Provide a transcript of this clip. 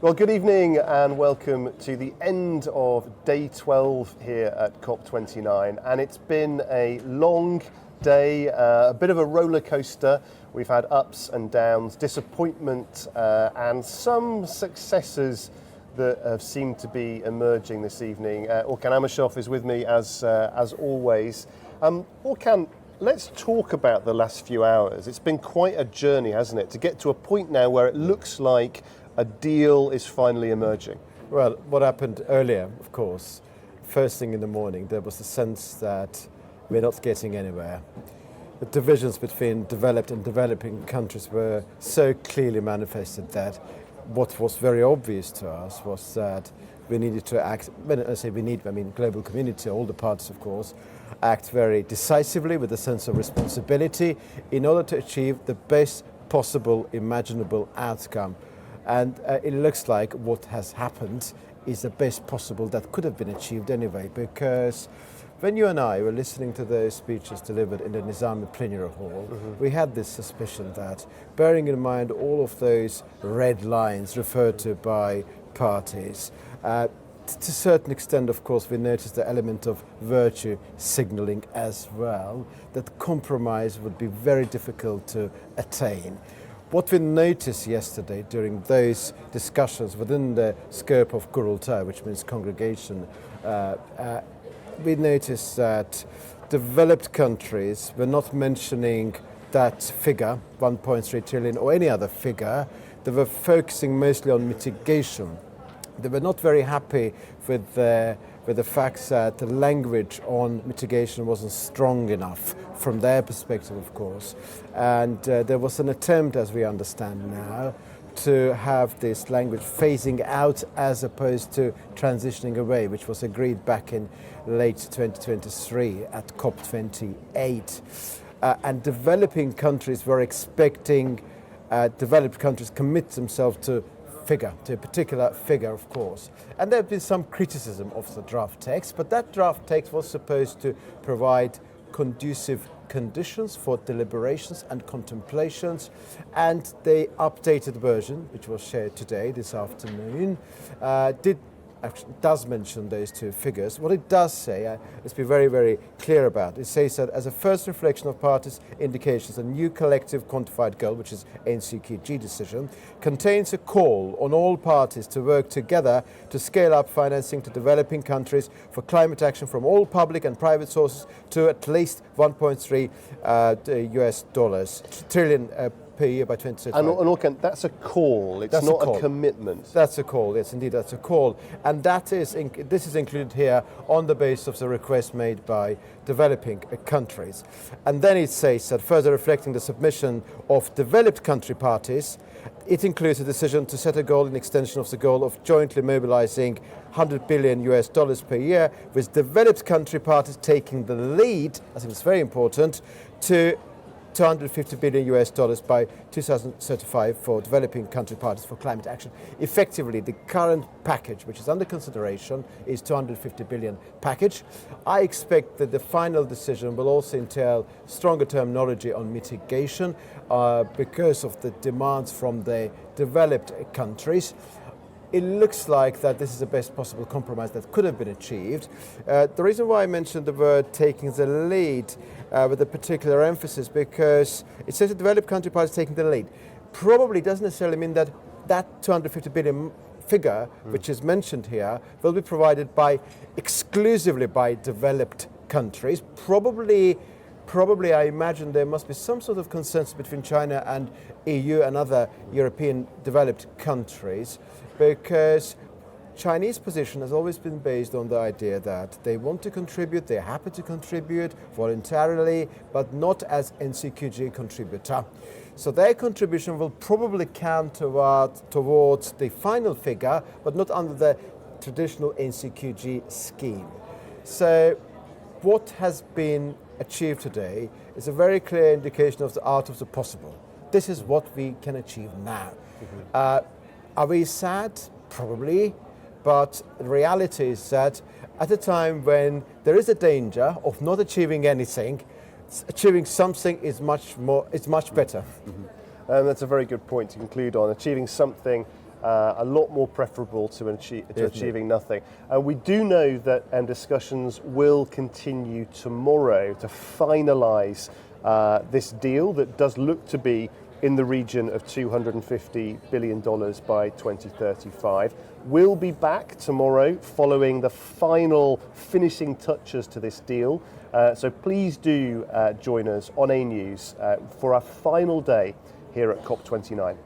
Well, good evening and welcome to the end of day 12 here at COP29. And it's been a long day, a bit of a roller coaster. We've had ups and downs, disappointment, and some successes that have seemed to be emerging this evening. Orkan Amashov is with me as always. Orkan, let's talk about the last few hours. It's been quite a journey, hasn't it, to get to a point now where it looks like a deal is finally emerging. Well, what happened earlier, of course, first thing in the morning, there was a sense that we're not getting anywhere. The divisions between developed and developing countries were so clearly manifested that what was very obvious to us was that we needed to act, when I say we need, I mean global community, all the parties of course, act very decisively with a sense of responsibility in order to achieve the best possible imaginable outcome. And it looks like what has happened is the best possible that could have been achieved anyway, because when you and I were listening to those speeches delivered in the Nizami Plenary Hall, we had this suspicion that, bearing in mind all of those red lines referred to by parties, to a certain extent, of course, we noticed the element of virtue signaling as well, that compromise would be very difficult to attain. What we noticed yesterday during those discussions within the scope of Kurultay, which means congregation, we noticed that developed countries were not mentioning that figure, 1.3 trillion, or any other figure. They were focusing mostly on mitigation. They were not very happy with the fact that the language on mitigation wasn't strong enough from their perspective, of course. And there was an attempt, as we understand now, to have this language phasing out as opposed to transitioning away, which was agreed back in late 2023 at COP28. And developing countries were expecting developed countries commit themselves to a particular figure, of course. And there have been some criticism of the draft text, but that draft text was supposed to provide conducive conditions for deliberations and contemplations, and the updated version, which was shared today, this afternoon, does mention those two figures. What it does say, let's be very, very clear about, it says that as a first reflection of parties' indications, a new collective quantified goal, which is NCQG decision, contains a call on all parties to work together to scale up financing to developing countries for climate action from all public and private sources to at least $1.3 trillion per year by 2035. And Orkan, that's a call, it's not a commitment. That's a call, yes indeed, that's a call. And this is included here on the basis of the request made by developing countries. And then it says that further reflecting the submission of developed country parties, it includes a decision to set a goal in extension of the goal of jointly mobilizing $100 billion per year, with developed country parties taking the lead, I think it's very important, to $250 billion by 2035 for developing country parties for climate action. Effectively, the current package, which is under consideration, is $250 billion package. I expect that the final decision will also entail stronger terminology on mitigation because of the demands from the developed countries. It looks like that this is the best possible compromise that could have been achieved. The reason why I mentioned the word taking the lead with a particular emphasis, because it says the developed country parties taking the lead. Probably doesn't necessarily mean that that 250 billion figure, which is mentioned here, will be provided exclusively by developed countries. Probably I imagine there must be some sort of consensus between China and EU and other European developed countries, because Chinese position has always been based on the idea that they want to contribute, they're happy to contribute voluntarily, but not as NCQG contributor. So their contribution will probably count towards the final figure, but not under the traditional NCQG scheme. So what has been achieved today is a very clear indication of the art of the possible. This is what we can achieve now. Are we sad? Probably. But the reality is that at a time when there is a danger of not achieving anything, achieving something is much better. And that's a very good point to conclude on. Achieving something a lot more preferable to achieving nothing. We do know that discussions will continue tomorrow to finalise this deal that does look to be in the region of $250 billion by 2035. We'll be back tomorrow following the final finishing touches to this deal. So please do join us on AnewZ for our final day here at COP29.